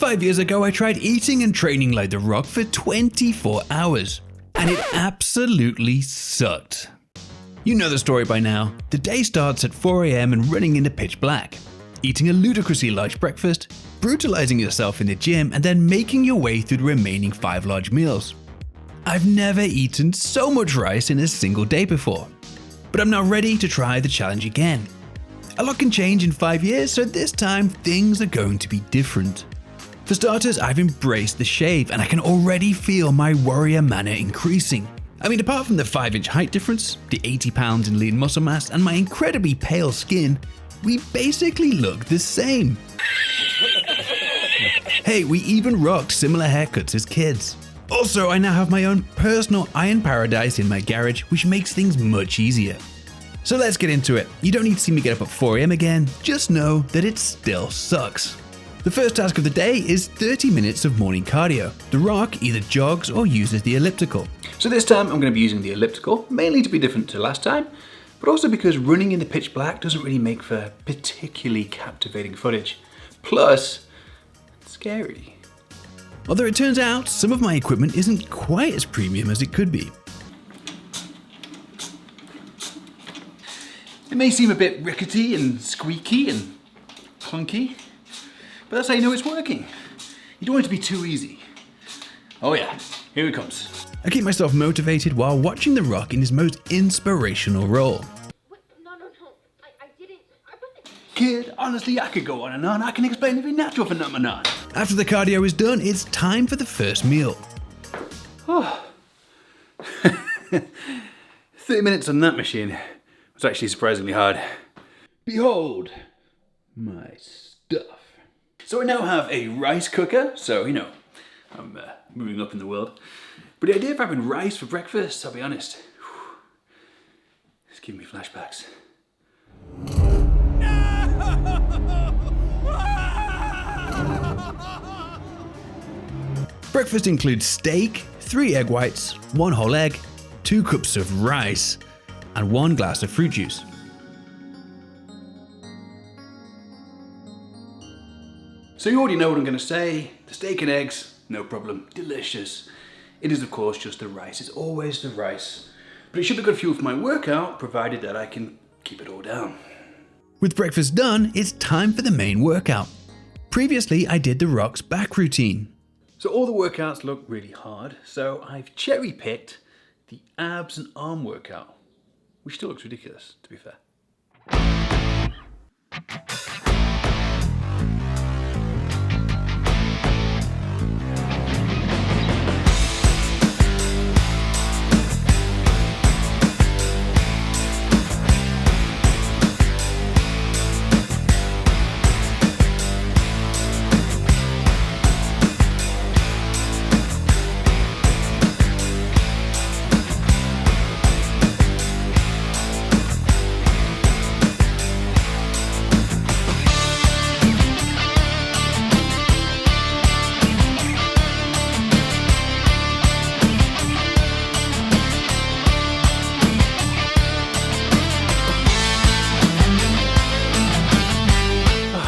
5 years ago, I tried eating and training like The Rock for 24 hours, and it absolutely sucked. You know the story by now. The day starts at 4 AM and running into pitch black, eating a ludicrously large breakfast, brutalizing yourself in the gym, and then making your way through the remaining 5 large meals. I've never eaten so much rice in a single day before, but I'm now ready to try the challenge again. A lot can change in 5 years, so this time things are going to be different. For starters, I've embraced the shave and I can already feel my warrior mana increasing. I mean, apart from the 5-inch height difference, the 80 pounds in lean muscle mass, and my incredibly pale skin, we basically look the same. Hey, we even rocked similar haircuts as kids. Also, I now have my own personal iron paradise in my garage, which makes things much easier. So let's get into it. You don't need to see me get up at 4 AM again, just know that it still sucks. The first task of the day is 30 minutes of morning cardio. The Rock either jogs or uses the elliptical. So this time I'm going to be using the elliptical, mainly to be different to last time, but also because running in the pitch black doesn't really make for particularly captivating footage. Plus, it's scary. Although it turns out some of my equipment isn't quite as premium as it could be. It may seem a bit rickety and squeaky and clunky, but that's how you know it's working. You don't want it to be too easy. Oh yeah, here it comes. I keep myself motivated while watching The Rock in his most inspirational role. What? No, I didn't. I wasn't. Kid, honestly, I could go on and on. I can explain every natural phenomenon. After the cardio is done, it's time for the first meal. Oh. 30 minutes on that machine was actually surprisingly hard. Behold my stuff. So I now have a rice cooker, so you know, I'm moving up in the world. But the idea of having rice for breakfast, I'll be honest, it's giving me flashbacks. Breakfast includes steak, 3 egg whites, 1 whole egg, 2 cups of rice, and 1 glass of fruit juice. So you already know what I'm going to say. The steak and eggs, no problem, delicious. It is of course just the rice, it's always the rice. But it should be good fuel for my workout, provided that I can keep it all down. With breakfast done, it's time for the main workout. Previously, I did The Rock's back routine. So all the workouts look really hard, so I've cherry-picked the abs and arm workout, which still looks ridiculous, to be fair.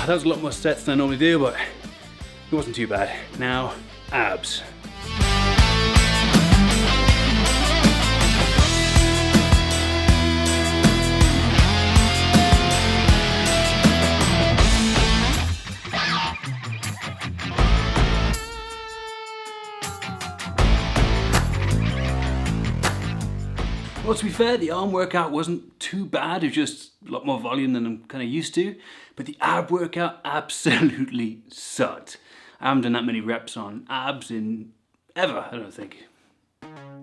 That was a lot more sets than I normally do, but it wasn't too bad. Now, abs. Well, to be fair, the arm workout wasn't too bad. It was just a lot more volume than I'm kind of used to. But the ab workout absolutely sucked. I haven't done that many reps on abs in ever, I don't think.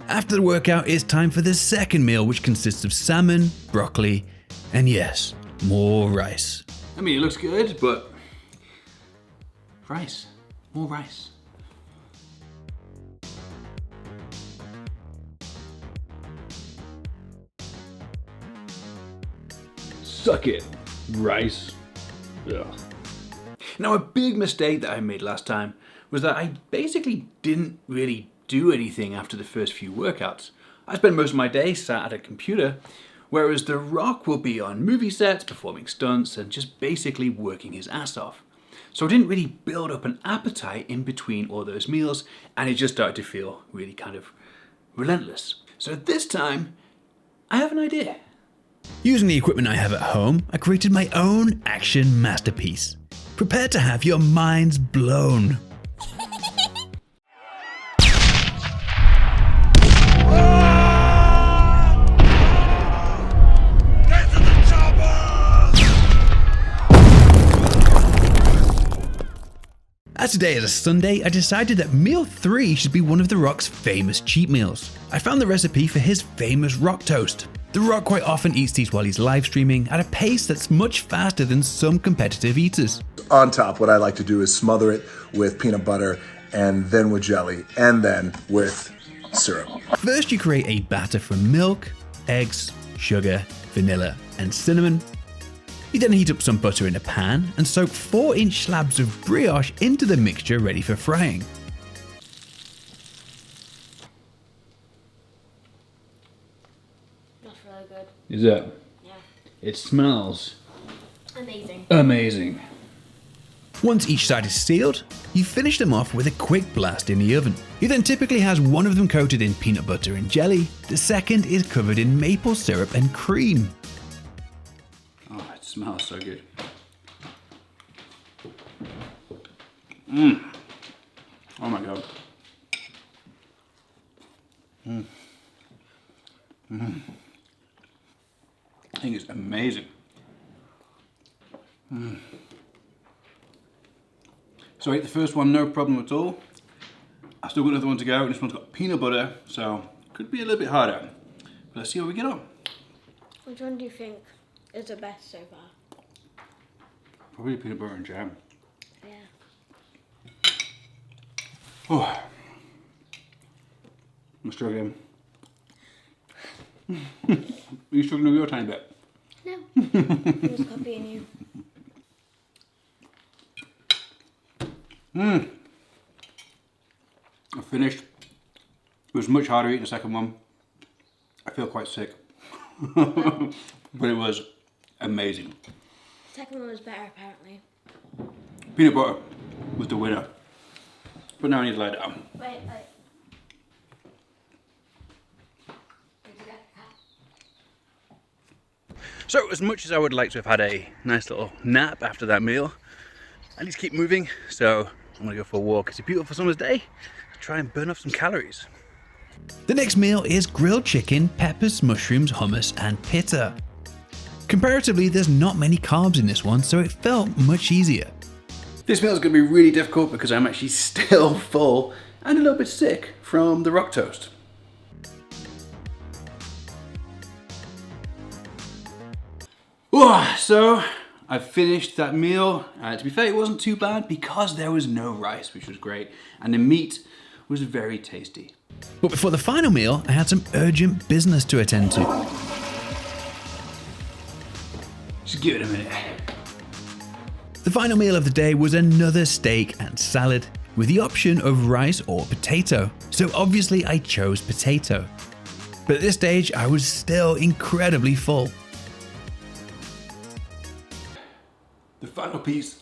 After the workout, it's time for the second meal, which consists of salmon, broccoli, and yes, more rice. I mean, it looks good, but rice, more rice. Suck it, rice. Ugh. Now, a big mistake that I made last time was that I basically didn't really do anything after the first few workouts. I spend most of my day sat at a computer, whereas The Rock will be on movie sets, performing stunts, and just basically working his ass off. So I didn't really build up an appetite in between all those meals, and it just started to feel really kind of relentless. So this time, I have an idea. Using the equipment I have at home, I created my own action masterpiece. Prepare to have your minds blown. As today is a Sunday, I decided that meal 3 should be one of The Rock's famous cheat meals. I found the recipe for his famous rock toast. The Rock quite often eats these while he's live streaming at a pace that's much faster than some competitive eaters. On top, what I like to do is smother it with peanut butter and then with jelly and then with syrup. First, you create a batter from milk, eggs, sugar, vanilla, and cinnamon. You then heat up some butter in a pan and soak 4-inch slabs of brioche into the mixture ready for frying. That's really good. Is that? Yeah. It smells Amazing. amazing. Once each side is sealed, you finish them off with a quick blast in the oven. He then typically has one of them coated in peanut butter and jelly, the second is covered in maple syrup and cream. Oh, it smells so good. Oh my god. I think it's amazing. So I ate the first one, no problem at all. I still got another one to go, and this one's got peanut butter, so could be a little bit harder. But let's see how we get on. Which one do you think is the best so far? Probably peanut butter and jam. Yeah. Oh, I'm struggling. Are you struggling with your tiny bit? No. I'm just copying you. I finished. It was much harder eating the second one. I feel quite sick. But it was amazing. The second one was better, apparently. Peanut butter was the winner. But now I need to lie down. Wait. So as much as I would like to have had a nice little nap after that meal, I need to keep moving. So I'm gonna go for a walk. It's a beautiful summer's day. Try and burn off some calories. The next meal is grilled chicken, peppers, mushrooms, hummus, and pita. Comparatively, there's not many carbs in this one, so it felt much easier. This meal is going to be really difficult because I'm actually still full and a little bit sick from the rock toast. So I've finished that meal. To be fair, it wasn't too bad because there was no rice, which was great, and the meat was very tasty. But before the final meal, I had some urgent business to attend to. Just give it a minute. The final meal of the day was another steak and salad, with the option of rice or potato. So obviously I chose potato. But at this stage, I was still incredibly full. The final piece.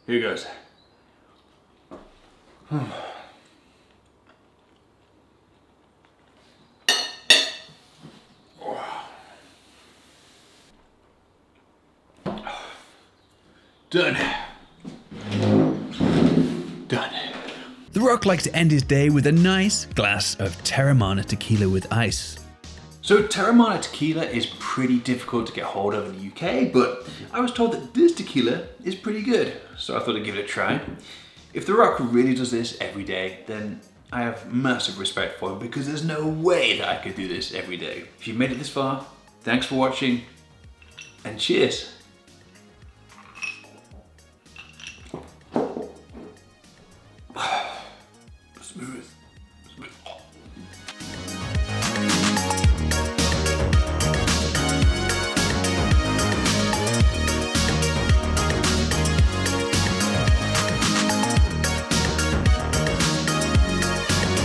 Here goes. Done. Done. The Rock likes to end his day with a nice glass of Teremana Tequila with ice. So Teremana Tequila is pretty difficult to get hold of in the UK, but I was told that this tequila is pretty good, so I thought I'd give it a try. If The Rock really does this every day, then I have massive respect for him because there's no way that I could do this every day. If you've made it this far, thanks for watching, and cheers.